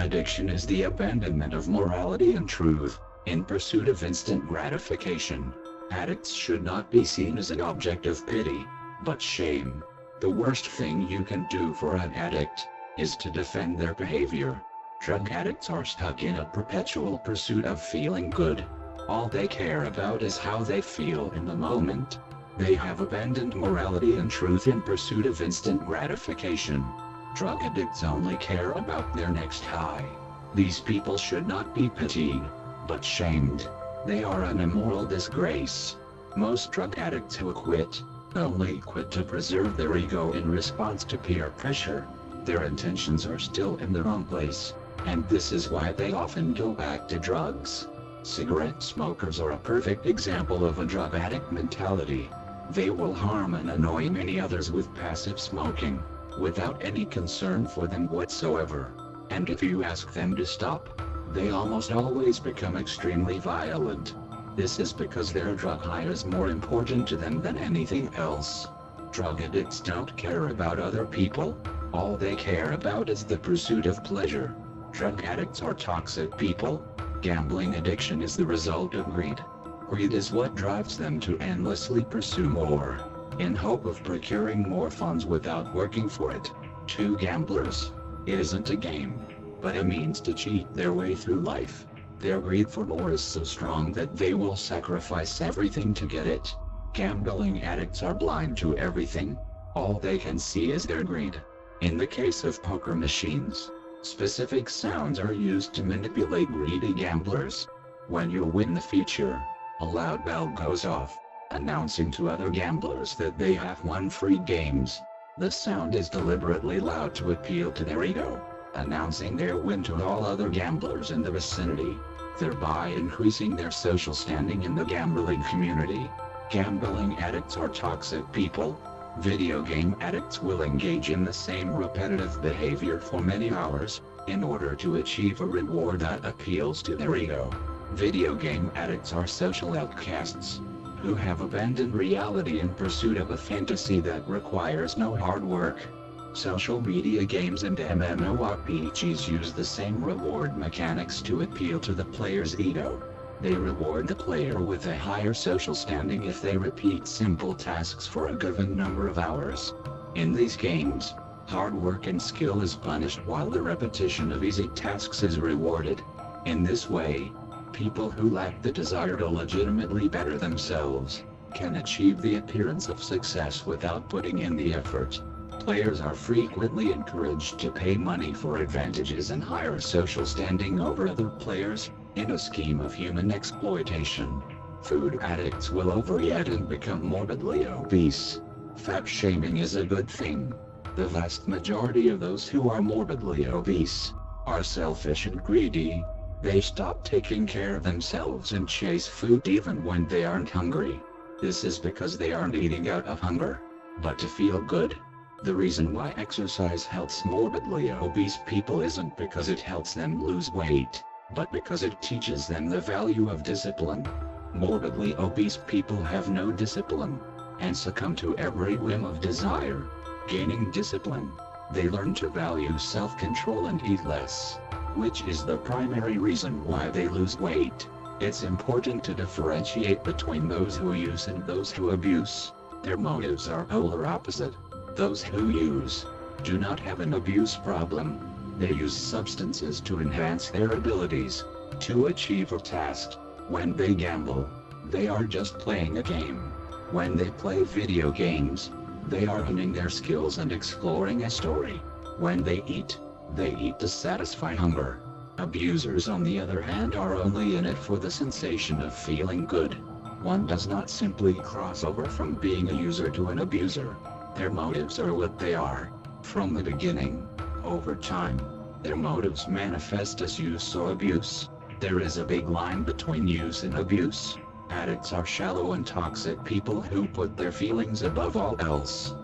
addiction is the abandonment of morality and truth, in pursuit of instant gratification. Addicts should not be seen as an object of pity, but shame. The worst thing you can do for an addict is to defend their behavior. Drug addicts are stuck in a perpetual pursuit of feeling good. All they care about is how they feel in the moment. They have abandoned morality and truth in pursuit of instant gratification. Drug addicts only care about their next high. These people should not be pitied, but shamed. They are an immoral disgrace. Most drug addicts who quit only quit to preserve their ego in response to peer pressure. Their intentions are still in the wrong place, and this is why they often go back to drugs. Cigarette smokers are a perfect example of a drug addict mentality. They will harm and annoy many others with passive smoking, without any concern for them whatsoever. And if you ask them to stop, they almost always become extremely violent. This is because their drug high is more important to them than anything else. Drug addicts don't care about other people. All they care about is the pursuit of pleasure. Drug addicts are toxic people. Gambling addiction is the result of greed. Greed is what drives them to endlessly pursue more, in hope of procuring more funds without working for it. To gamblers, it isn't a game, but a means to cheat their way through life. Their greed for more is so strong that they will sacrifice everything to get it. Gambling addicts are blind to everything. All they can see is their greed. In the case of poker machines, specific sounds are used to manipulate greedy gamblers. When you win the feature, a loud bell goes off, announcing to other gamblers that they have won free games. The sound is deliberately loud to appeal to their ego, announcing their win to all other gamblers in the vicinity, thereby increasing their social standing in the gambling community. Gambling addicts are toxic people. Video game addicts will engage in the same repetitive behavior for many hours, in order to achieve a reward that appeals to their ego. Video game addicts are social outcasts, who have abandoned reality in pursuit of a fantasy that requires no hard work. Social media games and MMORPGs use the same reward mechanics to appeal to the player's ego. They reward the player with a higher social standing if they repeat simple tasks for a given number of hours. In these games, hard work and skill is punished while the repetition of easy tasks is rewarded. In this way, people who lack the desire to legitimately better themselves can achieve the appearance of success without putting in the effort. Players are frequently encouraged to pay money for advantages and higher social standing over other players, in a scheme of human exploitation. Food addicts will overeat and become morbidly obese. Fat shaming is a good thing. The vast majority of those who are morbidly obese are selfish and greedy. They stop taking care of themselves and chase food even when they aren't hungry. This is because they aren't eating out of hunger, but to feel good. The reason why exercise helps morbidly obese people isn't because it helps them lose weight, but because it teaches them the value of discipline. Morbidly obese people have no discipline, and succumb to every whim of desire. Gaining discipline, they learn to value self-control and eat less, which is the primary reason why they lose weight. It's important to differentiate between those who use and those who abuse. Their motives are polar opposite. Those who use do not have an abuse problem. They use substances to enhance their abilities, to achieve a task. When they gamble, they are just playing a game. When they play video games, they are honing their skills and exploring a story. When they eat to satisfy hunger. Abusers, on the other hand, are only in it for the sensation of feeling good. One does not simply cross over from being a user to an abuser. Their motives are what they are, from the beginning. Over time, their motives manifest as use or abuse. There is a big line between use and abuse. Addicts are shallow and toxic people who put their feelings above all else.